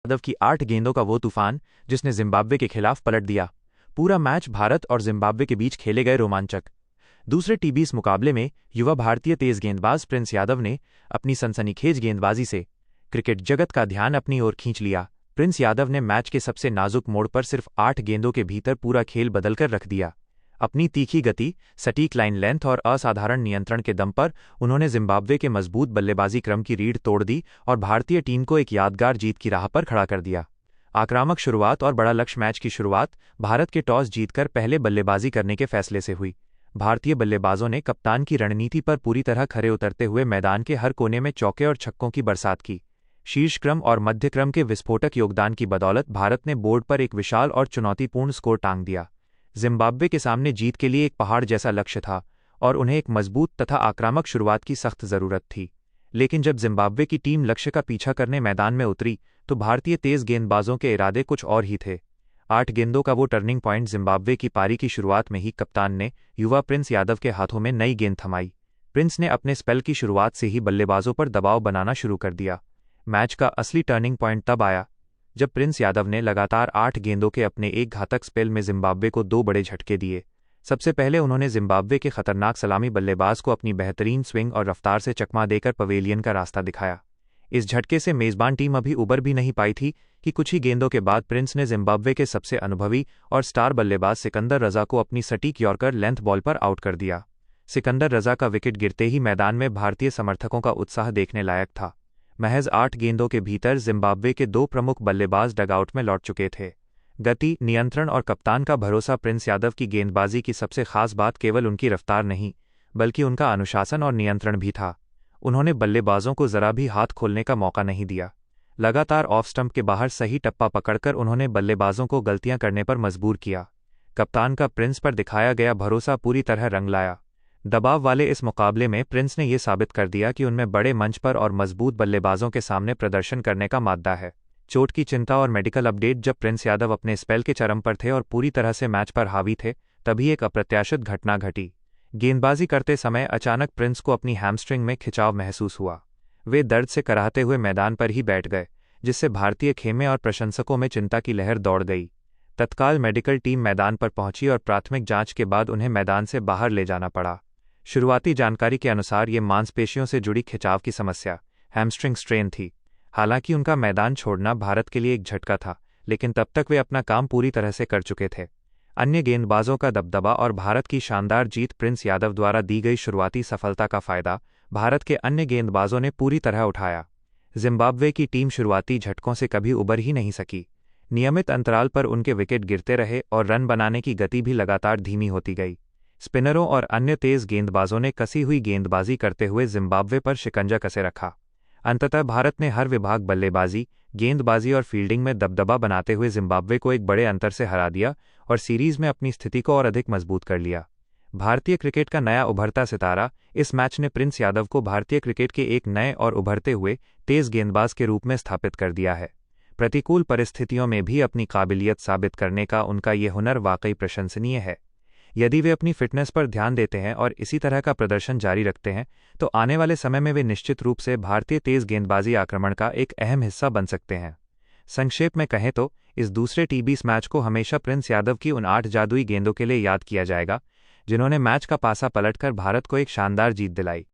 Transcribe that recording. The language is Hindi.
यादव की 8 गेंदों का वो तूफान जिसने जिम्बाब्वे के खिलाफ पलट दिया। पूरा मैच भारत और जिम्बाब्वे के बीच खेले गए रोमांचक। दूसरे टी20 मुकाबले में युवा भारतीय तेज गेंदबाज प्रिंस यादव ने अपनी सनसनीखेज गेंदबाजी से क्रिकेट जगत का ध्यान अपनी ओर खींच लिया। प्रिंस यादव ने मैच के सबसे नाजुक मोड़ पर सिर्फ 8 गेंदों के भीतर पूरा खेल बदलकर रख दिया। अपनी तीखी गति, सटीक लाइन लेंथ और असाधारण नियंत्रण के दम पर उन्होंने जिम्बाब्वे के मजबूत बल्लेबाजी क्रम की रीढ़ तोड़ दी और भारतीय टीम को एक यादगार जीत की राह पर खड़ा कर दिया। आक्रामक शुरुआत और बड़ा लक्ष्य। मैच की शुरुआत भारत के टॉस जीतकर पहले बल्लेबाजी करने के फैसले से हुई। भारतीय बल्लेबाजों ने कप्तान की रणनीति पर पूरी तरह खरे उतरते हुए मैदान के हर कोने में चौके और छक्कों की बरसात की। शीर्ष क्रम और मध्य क्रम के विस्फोटक योगदान की बदौलत भारत ने बोर्ड पर एक विशाल और चुनौतीपूर्ण स्कोर टांग दिया। जिम्बाब्वे के सामने जीत के लिए एक पहाड़ जैसा लक्ष्य था और उन्हें एक मजबूत तथा आक्रामक शुरुआत की सख्त जरूरत थी। लेकिन जब जिम्बाब्वे की टीम लक्ष्य का पीछा करने मैदान में उतरी तो भारतीय तेज गेंदबाजों के इरादे कुछ और ही थे। 8 गेंदों का वो टर्निंग पॉइंट जिम्बाब्वे की पारी की शुरुआत में ही कप्तान ने युवा प्रिंस यादव के हाथों में नई गेंद थमाई। प्रिंस ने अपने स्पेल की शुरुआत से ही बल्लेबाजों पर दबाव बनाना शुरू कर दिया। मैच का असली टर्निंग पॉइंट तब आया जब प्रिंस यादव ने लगातार 8 गेंदों के अपने एक घातक स्पेल में जिम्बाब्वे को 2 बड़े झटके दिए। सबसे पहले उन्होंने जिम्बाब्वे के खतरनाक सलामी बल्लेबाज को अपनी बेहतरीन स्विंग और रफ्तार से चकमा देकर पवेलियन का रास्ता दिखाया। इस झटके से मेजबान टीम अभी उबर भी नहीं पाई थी कि कुछ ही गेंदों के बाद प्रिंस ने जिम्बाब्वे के सबसे अनुभवी और स्टार बल्लेबाज सिकंदर रजा को अपनी सटीक यॉर्कर लेंथ बॉल पर आउट कर दिया। सिकंदर रजा का विकेट गिरते ही मैदान में भारतीय समर्थकों का उत्साह देखने लायक था। महज 8 गेंदों के भीतर जिम्बाब्वे के 2 प्रमुख बल्लेबाज डगआउट में लौट चुके थे। गति, नियंत्रण और कप्तान का भरोसा। प्रिंस यादव की गेंदबाजी की सबसे खास बात केवल उनकी रफ्तार नहीं बल्कि उनका अनुशासन और नियंत्रण भी था। उन्होंने बल्लेबाजों को जरा भी हाथ खोलने का मौका नहीं दिया। लगातार ऑफ स्टंप के बाहर सही टप्पा पकड़कर उन्होंने बल्लेबाजों को गलतियां करने पर मजबूर किया। कप्तान का प्रिंस पर दिखाया गया भरोसा पूरी तरह रंग लाया। दबाव वाले इस मुकाबले में प्रिंस ने यह साबित कर दिया कि उनमें बड़े मंच पर और मजबूत बल्लेबाजों के सामने प्रदर्शन करने का माद्दा है। चोट की चिंता और मेडिकल अपडेट। जब प्रिंस यादव अपने स्पेल के चरम पर थे और पूरी तरह से मैच पर हावी थे, तभी एक अप्रत्याशित घटना घटी। गेंदबाजी करते समय अचानक प्रिंस को अपनी हैमस्ट्रिंग में खिंचाव महसूस हुआ। वे दर्द से कराहते हुए मैदान पर ही बैठ गए, जिससे भारतीय खेमे और प्रशंसकों में चिंता की लहर दौड़ गई। तत्काल मेडिकल टीम मैदान पर पहुंची और प्राथमिक जांच के बाद उन्हें मैदान से बाहर ले जाना पड़ा। शुरुआती जानकारी के अनुसार ये मांसपेशियों से जुड़ी खिंचाव की समस्या, हैमस्ट्रिंग स्ट्रेन थी। हालांकि उनका मैदान छोड़ना भारत के लिए एक झटका था, लेकिन तब तक वे अपना काम पूरी तरह से कर चुके थे। अन्य गेंदबाजों का दबदबा और भारत की शानदार जीत। प्रिंस यादव द्वारा दी गई शुरुआती सफलता का फायदा भारत के अन्य गेंदबाजों ने पूरी तरह उठाया। जिम्बाब्वे की टीम शुरुआती झटकों से कभी उबर ही नहीं सकी। नियमित अंतराल पर उनके विकेट गिरते रहे और रन बनाने की गति भी लगातार धीमी होती गई। स्पिनरों और अन्य तेज गेंदबाजों ने कसी हुई गेंदबाजी करते हुए जिम्बाब्वे पर शिकंजा कसे रखा। अंततः भारत ने हर विभाग, बल्लेबाजी, गेंदबाजी और फील्डिंग में दबदबा बनाते हुए जिम्बाब्वे को एक बड़े अंतर से हरा दिया और सीरीज में अपनी स्थिति को और अधिक मजबूत कर लिया। भारतीय क्रिकेट का नया उभरता सितारा। इस मैच ने प्रिंस यादव को भारतीय क्रिकेट के एक नए और उभरते हुए तेज गेंदबाज के रूप में स्थापित कर दिया है। प्रतिकूल परिस्थितियों में भी अपनी काबिलियत साबित करने का उनका ये हुनर वाकई प्रशंसनीय है। यदि वे अपनी फिटनेस पर ध्यान देते हैं और इसी तरह का प्रदर्शन जारी रखते हैं तो आने वाले समय में वे निश्चित रूप से भारतीय तेज गेंदबाजी आक्रमण का एक अहम हिस्सा बन सकते हैं। संक्षेप में कहें तो इस दूसरे टी20 मैच को हमेशा प्रिंस यादव की उन 8 जादुई गेंदों के लिए याद किया जाएगा जिन्होंने मैच का पासा पलटकर भारत को एक शानदार जीत दिलाई।